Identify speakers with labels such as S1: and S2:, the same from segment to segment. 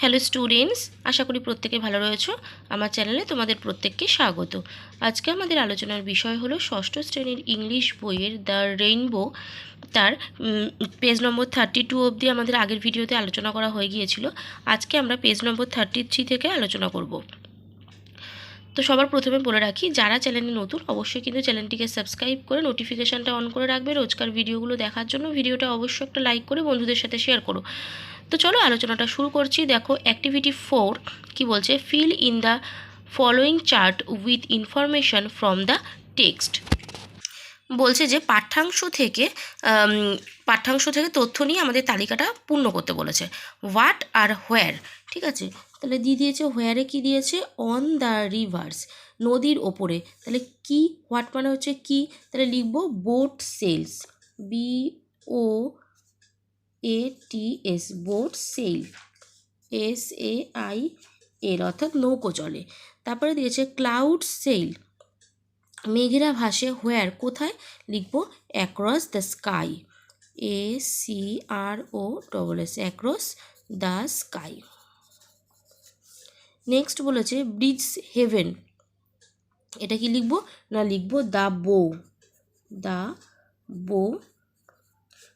S1: Hello students, আশা করি প্রত্যেকে ভালো রয়েছো। আমার চ্যানেলে তোমাদের প্রত্যেককে স্বাগত। আজকে আমাদের আলোচনার বিষয় হলো ষষ্ঠ শ্রেণীর ইংলিশ বইয়ের দ্য রেইনবো। তার পেজ নম্বর 32 অবধি আমাদের আগের ভিডিওতে আলোচনা করা হয়ে গিয়েছিল। আজকে আমরা পেজ নম্বর 33 থেকে আলোচনা করব। তো সবার প্রথমে বলে রাখি, যারা চ্যানেলে নতুন অবশ্যই কিন্তু চ্যানেলটিকে সাবস্ক্রাইব করে নোটিফিকেশানটা অন করে রাখবে রোজকার ভিডিওগুলো দেখার জন্য। ভিডিওটা অবশ্যই একটা লাইক করে বন্ধুদের সাথে শেয়ার করো। তো চলো আলোচনাটা শুরু করছি। দেখো অ্যাক্টিভিটি 4 কি বলছে, fill in the following chart with information from the text. বলছে যে পাঠ্যাংশ থেকে তথ্য নিয়ে আমাদের তালিকাটা পূর্ণ করতে বলেছে। হোয়াট আর হোয়ার, ঠিক আছে, তাহলে দিয়ে দিয়েছে হোয়ারে কি দিয়েছে, অন দ্য রিভার্স, নদীর ওপরে। তাহলে কি, হোয়াট মানে হচ্ছে কি, তাহলে লিখবো boat sales, BOATS, boat sale, SAIL, অর্থাৎ নৌকো চলে। তারপরে দিয়েছে ক্লাউড সেল, মেঘেরা ভাসে, হোয়ার কোথায়, লিখবো across the sky, ACROSS, across the sky. Next বলেছে ব্রিজ হেভেন, এটা কি লিখবো না, লিখবো দ্য বো,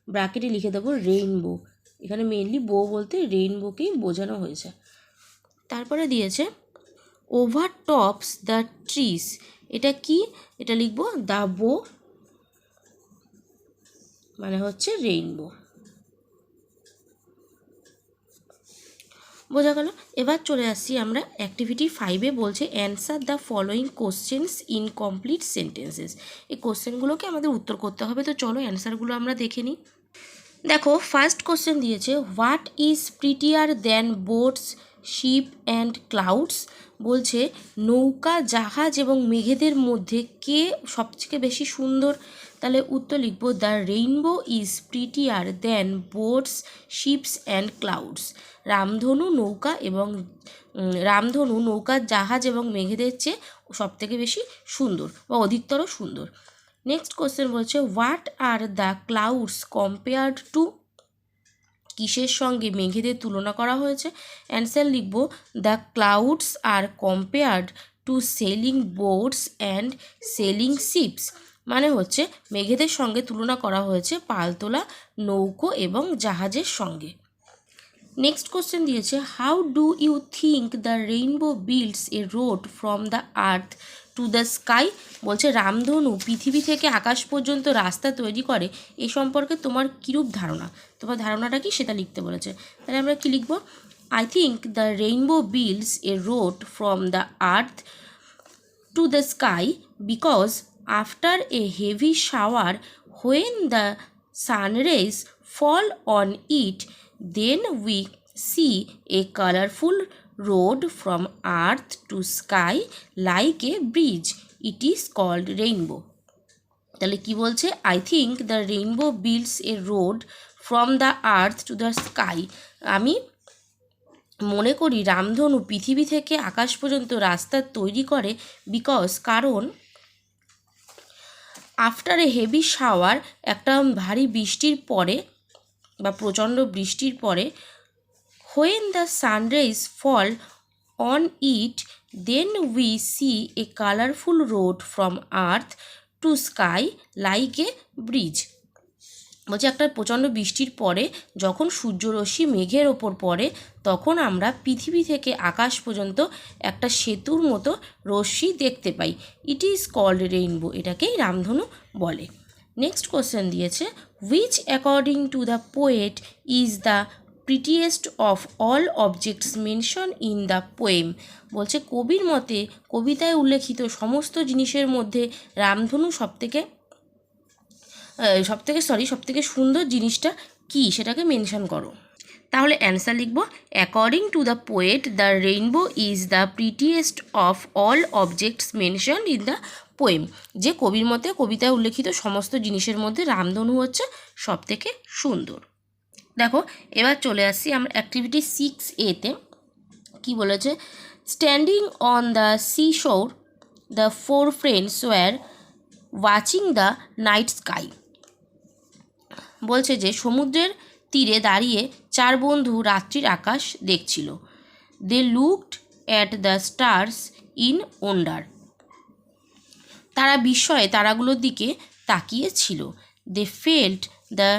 S1: ব্র্যাকেটে লিখে দেবো রেইনবো। এখানে মেনলি বো বলতে রেইনবোকেই বোঝানো হয়েছে। তারপরে দিয়েছে ওভার টপস দ্য ট্রিস, এটা কি, এটা লিখবো দ্য বো, মানে হচ্ছে রেইনবো। বোঝা গেল। এবার চলে আসছি আমরা অ্যাক্টিভিটি 5-এ, বলছে answer the following questions in complete sentences. এই কোশ্চেনগুলোকে আমাদের উত্তর করতে হবে। তো চলো অ্যান্সারগুলো আমরা দেখে নিই। দেখো ফার্স্ট কোশ্চেন দিয়েছে what is prettier than boats, ship and clouds. বলছে নৌকা, জাহাজ এবং মেঘেদের মধ্যে কে সবথেকে বেশি সুন্দর। তাহলে উত্তর লিখবো the rainbow is prettier than boats, ships and clouds. রামধনু নৌকা, জাহাজ এবং মেঘেদের চেয়ে সবথেকে বেশি সুন্দর বা অধিকতর সুন্দর। নেক্সট কোশ্চেন বলছে what are the clouds compared to, কিসের সঙ্গে মেঘেদের তুলনা করা হয়েছে। অ্যান্সার লিখব the clouds are compared to sailing boats and sailing ships, মানে হচ্ছে মেঘেদের সঙ্গে তুলনা করা হয়েছে পালতোলা নৌকো এবং জাহাজের সঙ্গে। নেক্সট কোশ্চেন দিয়েছে how do you think the rainbow builds a road from the earth to the sky. বলছে রামধনু পৃথিবী থেকে আকাশ পর্যন্ত রাস্তা তৈরি করে, এ সম্পর্কে তোমার কীরূপ ধারণা, তোমার ধারণাটা কি সেটা লিখতে বলেছে। তাহলে আমরা কি লিখব, I think the rainbow builds a road from the earth to the sky because after a heavy shower when the sunrays fall on it then we see a colorful road from earth to sky like a bridge. It is called rainbow. তাহলে কি বলছে, I think the rainbow builds a road from the earth to the sky. আমি মনে করি রামধনু পৃথিবী থেকে আকাশ পর্যন্ত রাস্তা তৈরি করে, বিকজ কারণ আফটার এ হেভি শাওয়ার, একটা ভারী বৃষ্টির পরে বা প্রচণ্ড বৃষ্টির পরে, when the sunrise fall on it then we see a colourful road from earth to sky like a bridge. বলছে একটা প্রচণ্ড বৃষ্টির পরে যখন সূর্যরশ্মি মেঘের ওপর পড়ে, তখন আমরা পৃথিবী থেকে আকাশ পর্যন্ত একটা সেতুর মতো রশ্মি দেখতে পাই। ইট ইজ কল্ড রেইনবো, এটাকেই রামধনু বলে। নেক্সট কোশ্চেন দিয়েছে which according to the poet is the prettiest of all objects mention in the poem. বলছে কবির মতে কবিতায় উল্লেখিত সমস্ত জিনিসের মধ্যে রামধনু সবথেকে সুন্দর জিনিসটা কি, সেটাকে মেনশন করো। তাহলে অ্যান্সার লিখব according to the poet the rainbow is the prettiest of all objects mention in the poem. যে কবির মতে কবিতায় উল্লেখিত সমস্ত জিনিসের মধ্যে রামধনু হচ্ছে সবথেকে সুন্দর। দেখো এবার চলে আসছি আমরা অ্যাক্টিভিটি 6A-তে। কি বলেছে, স্ট্যান্ডিং অন দ্য সি শোর the four friends were watching the night sky. বলছে যে সমুদ্রের তীরে দাঁড়িয়ে চার বন্ধু রাত্রির আকাশ দেখছিল। They looked at the stars in wonder. তারা বিস্ময়ে তারাগুলোর দিকে তাকিয়েছিল। They felt the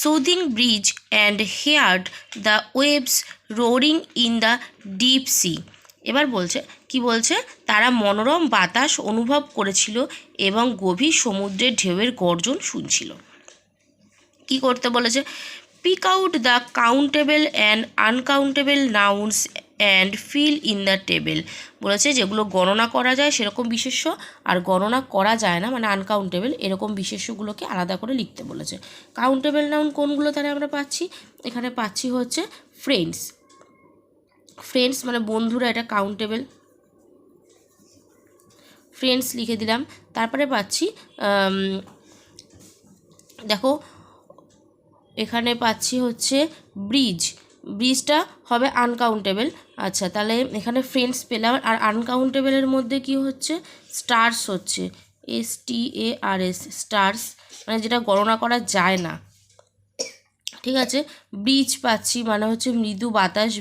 S1: soothing breeze and heard the waves roaring in the deep sea. এবার বলছে কি বলছে, তারা মনোরম বাতাস অনুভব করেছিল এবং গভীর সমুদ্রের ঢেউয়ের গর্জন শুনছিল। কি করতে বলেছে, pick out the countable and uncountable nouns and fill in the table. বলেছে যেগুলো গণনা করা যায় সেরকম বিশেষ্য, আর গণনা করা যায় না মানে আনকাউন্টেবল এরকম বিশেষ্যগুলোকে আলাদা করে লিখতে বলেছে। কাউন্টেবল নাউন কোনগুলো তাহলে আমরা পাচ্ছি, এখানে পাচ্ছি হচ্ছে ফ্রেন্ডস। ফ্রেন্ডস মানে বন্ধুরা, এটা কাউন্টেবল, ফ্রেন্ডস লিখে দিলাম। তারপরে পাচ্ছি দেখো এখানে পাচ্ছি হচ্ছে ব্রিজ, ব্রিজটা হবে আনকাউন্টেবল। আচ্ছা তাহলে এখানে ফ্রেন্ডস পেলাম, আর আনকাউন্টেবলের মধ্যে কি হচ্ছে, স্টার্স হচ্ছে, STARS, স্টার্স মানে যেটা গণনা করা যায় না। ঠিক আছে, ব্রিজ পাচ্ছি মানে হচ্ছে মৃদু বাতাস,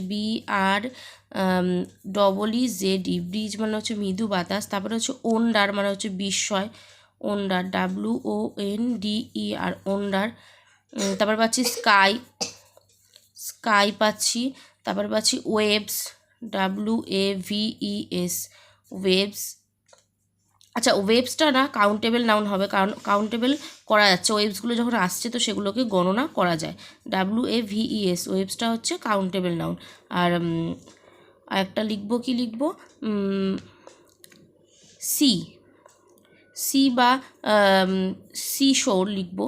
S1: BREEZE, ব্রিজ মানে হচ্ছে মৃদু বাতাস। তারপরে হচ্ছে ওন্ডার মানে হচ্ছে বিস্ময়, ওন্ডার WONDER, ওন্ডার। তারপর পাচ্ছি স্কাই, স্কাই পাচ্ছি। তারপর পাচ্ছি ওয়েভস, WAVES, ওয়েভস। আচ্ছা ওয়েভসটা না কাউন্টেবল নাউন হবে, কারণ কাউন্টেবল করা যাচ্ছে, ওয়েভসগুলো যখন আসছে তো সেগুলোকে গণনা করা যায়। WAVES, ওয়েভসটা হচ্ছে কাউন্টেবল নাউন। আর একটা লিখবো, কি লিখবো, সি বা সিশোর লিখবো,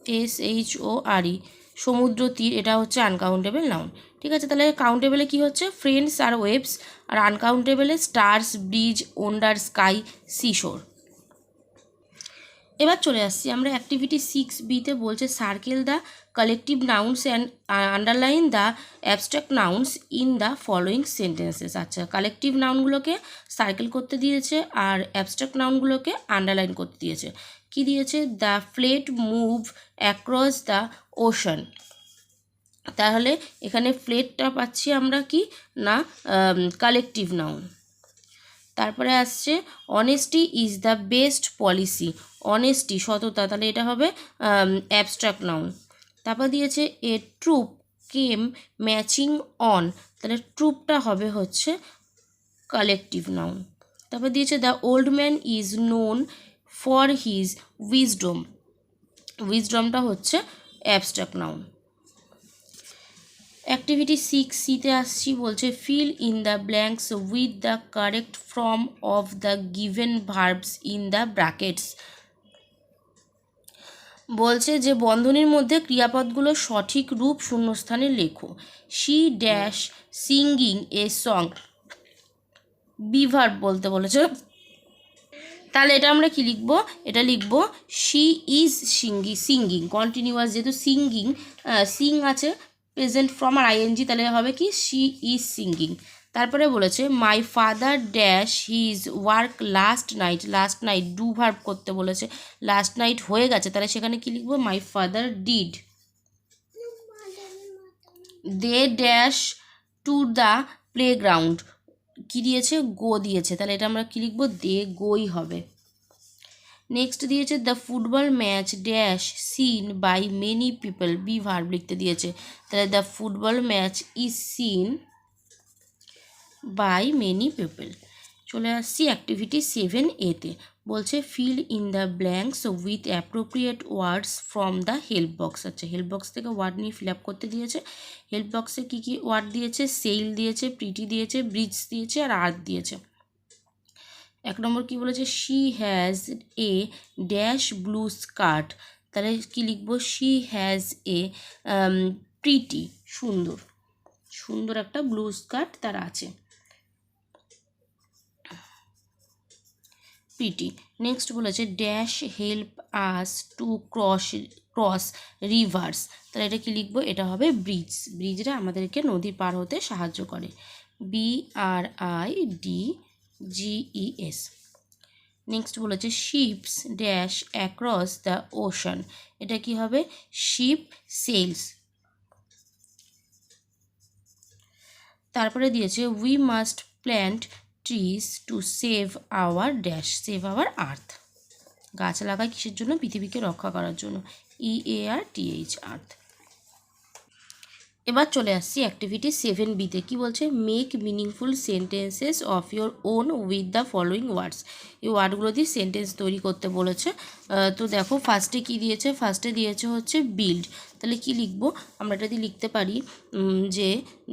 S1: CSHORE, সমুদ্র তীর, এটা হচ্ছে আনকাউন্টেবল নাউন। ঠিক আছে, তাহলে কাউন্টেবলে কি হচ্ছে, ফ্রেন্ডস আর ওয়েভস, আর আনকাউন্টেবলে stars, breeze, wonder, sky, seashore. এবার চলে আসছি আমরা অ্যাক্টিভিটি 6B-তে, বলছে circle the collective nouns and underline the abstract nouns in the following sentences. আচ্ছা কালেকটিভ নাউনগুলোকে সার্কেল করতে দিয়েছে আর অ্যাবস্ট্রাক্ট নাউনগুলোকে আন্ডারলাইন করতে দিয়েছে। কি দিয়েছে, the flat move across the ocean. তাহলে এখানে ফ্লেটটা পাচ্ছি আমরা কি না কালেকটিভ নাউন। তারপরে আসছে honesty is the best policy, honesty সততা, তাহলে এটা হবে অ্যাবস্ট্রাক্ট নাউন। তারপর দিয়েছে a troop came marching on, তাহলে ট্রুপটা হবে হচ্ছে কালেকটিভ নাউন। তারপর দিয়েছে the old man is known for his wisdom, উইজডমটা হচ্ছে অ্যাবস্ট্রাক্ট নাউন। অ্যাক্টিভিটি 6C-তে আসছি, বলছে fill in the blanks with the correct form of the given verbs in the brackets. বলছে যে বন্ধনীর মধ্যে ক্রিয়াপদগুলোর সঠিক রূপ শূন্যস্থানে লেখো। She dash singing a song, be verb বলতে বলেছে, তাহলে এটা আমরা কি লিখবো, এটা লিখবো শি ইজ সিঙ্গিং, কন্টিনিউয়াস যেহেতু সিঙ্গিং, সিং আছে প্রেজেন্ট ফর্ম আর ING, তাহলে হবে কি শি ইজ সিঙ্গিং। তারপরে বলেছে my father dash his work last night, last night do verb করতে বলেছে, লাস্ট নাইট হয়ে গেছে, তাহলে সেখানে কি লিখবো, my father did. They dash to the playground, কী দিয়েছে, গো দিয়েছে, তাহলে এটা আমরা কী লিখবো, দে গোই হবে। নেক্সট দিয়েছে the football match dash seen by many people, be verb লিখতে দিয়েছে, তাহলে the football match is seen by many people. চলে আসছি অ্যাক্টিভিটি 7A-তে, বলছে fill in the blanks with appropriate words from the help box. আচ্ছা help box থেকে word নিয়ে ফিল আপ করতে দিয়েছে। হেল্প বক্সে কী কী ওয়ার্ড দিয়েছে, সেল দিয়েছে, প্রিটি দিয়েছে, ব্রিজ দিয়েছে, আর আর্থ দিয়েছে। 1 নম্বর কী বলেছে, she has a dash blue skirt, তাহলে কী লিখবো, শি হ্যাজ এ প্রিটি, সুন্দর, সুন্দর একটা ব্লু স্কার্ট তার আছে, প্রিটি। নেক্সট বলেছে dash help us to cross rivers, তাহলে এটা কি লিখবো, এটা হবে ব্রিজ, ব্রিজটা আমাদেরকে নদী পার হতে সাহায্য করে, BRIDGES। নেক্সট বলেছে ships dash across the ocean, এটা কি হবে? Ship sails. তারপরে দিয়েছে we must plant trees to save our dash, save our earth, গাছ লাগায় কিসের জন্য? পৃথিবীকে রক্ষা করার জন্য, EARTH, আর্থ। এবার চলে আসছি অ্যাক্টিভিটি 7B-তে। কী বলছে? Make meaningful sentences of your own with the following words, এই ওয়ার্ডগুলো দিয়ে সেন্টেন্স তৈরি করতে বলেছে। তো দেখো ফার্স্টে কি দিয়েছে? ফার্স্টে দিয়েছে হচ্ছে বিল্ড। তাহলে কি লিখবো আমরা? এটা দিয়ে লিখতে পারি যে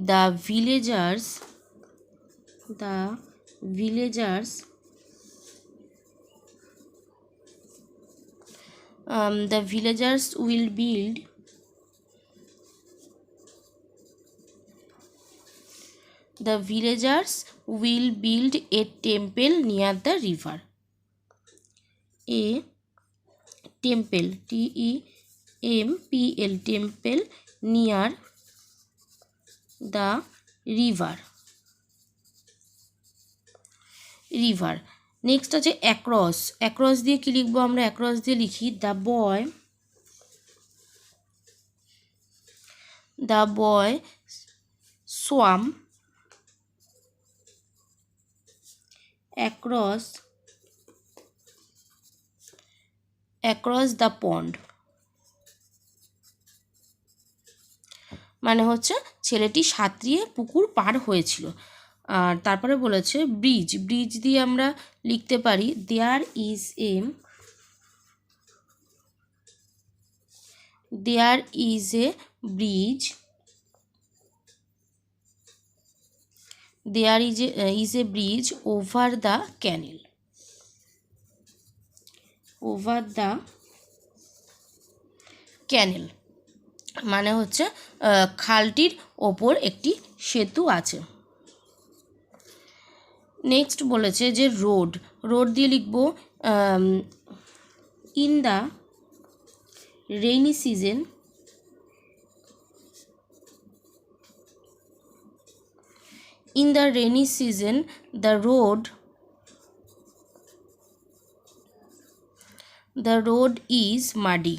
S1: the villagers will build a temple near the river. A temple, TEMPL, temple near the river. Next আছে অ্যাক্রস। অ্যাক্রস দিয়ে কি লিখবো আমরা? অ্যাক্রস দিয়ে লিখি the boy swam across the pond, মানে হচ্ছে ছেলেটি সাঁতরিয়ে পুকুর পার হয়েছিল। আর তারপরে বলেছে ব্রিজ দিয়ে আমরা লিখতে পারি there is a bridge over the canal, মানে হচ্ছে খালটির ওপর একটি সেতু আছে। নেক্সট বলেছে যে রোড দিয়ে লিখব in the rainy season the road is muddy,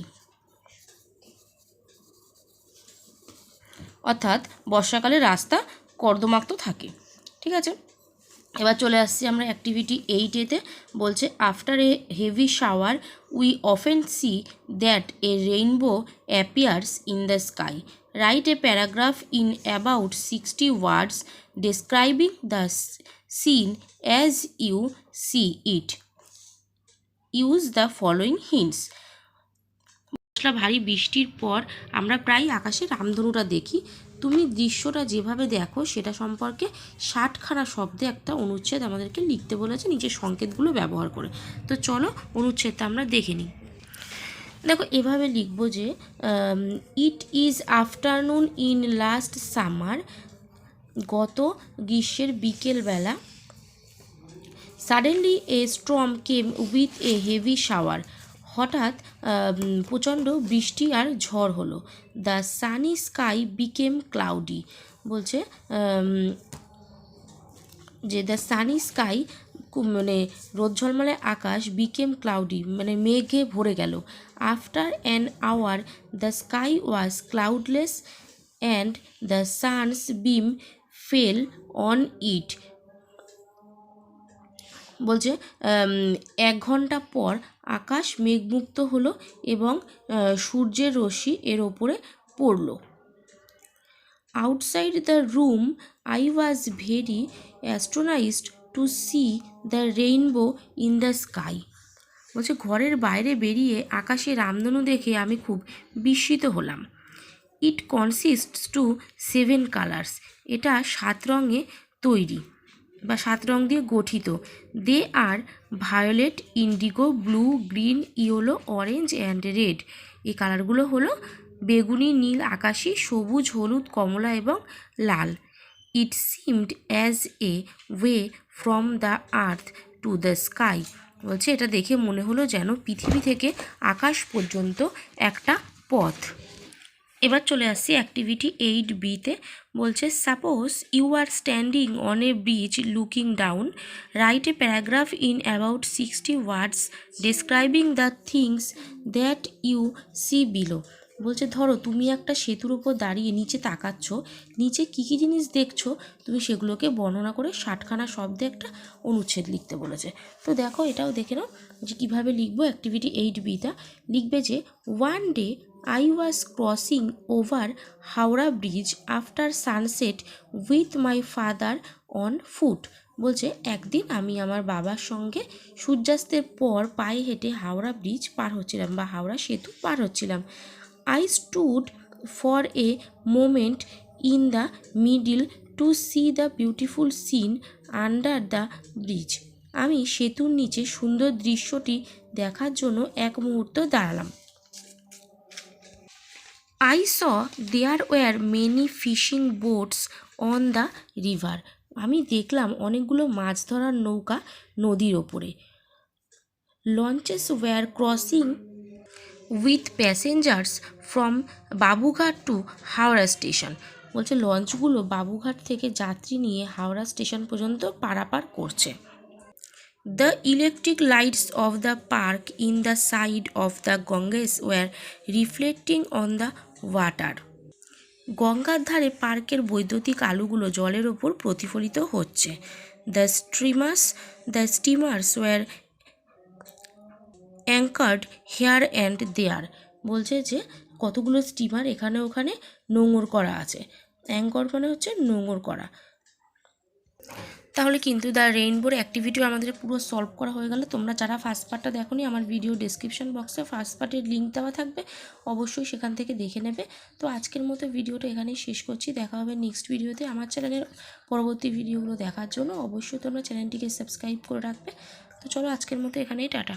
S1: অর্থাৎ বর্ষাকালে রাস্তা কর্দমাক্ত থাকে। ঠিক আছে, এবার চলে আসছি আমরা অ্যাক্টিভিটি 8A-তে। বলছে after a heavy shower we often see that a rainbow appears in the sky, right a paragraph in about 60 words describing the scene as you see it. Use the following hints. ভারী বৃষ্টির পর আমরা প্রায় আকাশে রামধনুটা দেখি। তুমি দৃশ্যটা যেভাবে দেখো সেটা সম্পর্কে 60খানা শব্দে একটা অনুচ্ছেদ আমাদেরকে লিখতে বলেছে নিচের সংকেতগুলো ব্যবহার করে। তো চলো অনুচ্ছেদটা আমরা দেখে নিই। দেখো এভাবে লিখবো যে it is afternoon in last summer, গত গ্রীষ্মের বিকেলবেলা। Suddenly A Sturm came with a heavy shower, হঠাৎ প্রচণ্ড বৃষ্টি আর ঝড় হলো। The Sunny sky became cloudy, বলছে যে দ্য সানি স্কাই মানে রোদ ঝলমলে আকাশ, বিকেম ক্লাউডি মানে মেঘে ভরে গেল। After an hour the sky was cloudless and the sun's beam fell on it, বলছে 1 ঘন্টা পর আকাশ মেঘমুক্ত হলো এবং সূর্যের রশ্মি এর ওপরে পড়ল। Outside the room I was very astonished to see the rainbow in the sky, বলছে ঘরের বাইরে বেরিয়ে আকাশে রামধনু দেখে আমি খুব বিস্মিত হলাম। ইট কনসিস্টস টু 7 কালার্স, এটা 7 রঙে তৈরি বা 7 রং দিয়ে গঠিত। They are violet, indigo, blue, green, yellow, orange and red, এই কালারগুলো হলো বেগুনি, নীল, আকাশি, সবুজ, হলুদ, কমলা এবং লাল। It seemed as a way from the earth to the sky, বলছে এটা দেখে মনে হলো যেন পৃথিবী থেকে আকাশ পর্যন্ত একটা পথ। এবার চলে আসছি অ্যাক্টিভিটি 8B-তে। বলছে suppose you are standing on a bridge looking down, write a paragraph in about 60 words describing the things that you see below. বলছে ধরো তুমি একটা সেতুর উপর দাঁড়িয়ে নিচে তাকাচ্ছ, নিচে কী কী জিনিস দেখছো তুমি সেগুলোকে বর্ণনা করে 60খানা শব্দে একটা অনুচ্ছেদ লিখতে বলেছে। তো দেখো এটাও দেখে নাও যে কীভাবে লিখবো। অ্যাক্টিভিটি 8B-টা লিখবে যে one day I was crossing over Howrah Bridge after sunset with my father on foot। বলছে একদিন আমি আমার বাবার সঙ্গে সূর্যাস্তের পর পায়ে হেঁটে হাওড়া ব্রিজ পার হচ্ছিলাম বা হাওড়া সেতু পার হচ্ছিলাম। I stood for a moment in the middle to see the beautiful scene under the bridge। আমি সেতুর নিচে সুন্দর দৃশ্যটি দেখার জন্য এক মুহূর্ত দাঁড়ালাম। I saw there were many fishing boats on the river। আমি দেখলাম অনেকগুলো মাছ ধরার নৌকা নদীর ওপরে। Launches were crossing with passengers from Babughat to Howrah station. বলছে লঞ্চগুলো বাবুঘাট থেকে যাত্রী নিয়ে হাওড়া স্টেশন পর্যন্ত পারাপার করছে। The electric lights of the park in the side of the Ganges were reflecting on the water। গঙ্গার ধারে পার্কের বৈদ্যুতিক আলোগুলো জলের ওপর প্রতিফলিত হচ্ছে। The steamers were anchored here and there। বলছে যে কতগুলো স্টিমার এখানে ওখানে নোঙর করা আছে। অ্যাঙ্কর মানে হচ্ছে নোঙর করা। তাহলে কিন্তু দ্য রেইনবোর অ্যাক্টিভিটিও আমাদের পুরো সলভ করা হয়ে গেল। তোমরা যারা ফার্স্ট পার্টটা দেখোনি, আমার ভিডিও ডেসক্রিপশন বক্সে ফার্স্ট পার্টের লিঙ্ক দেওয়া থাকবে, অবশ্যই সেখান থেকে দেখে নেবে। তো আজকের মতো ভিডিওটা এখানেই শেষ করছি। দেখা হবে নেক্সট ভিডিওতে। আমার চ্যানেলের পরবর্তী ভিডিওগুলো দেখার জন্য অবশ্যই তোমরা চ্যানেলটিকে সাবস্ক্রাইব করে রাখবে। তো চলো আজকের মতো এখানেই টাটা।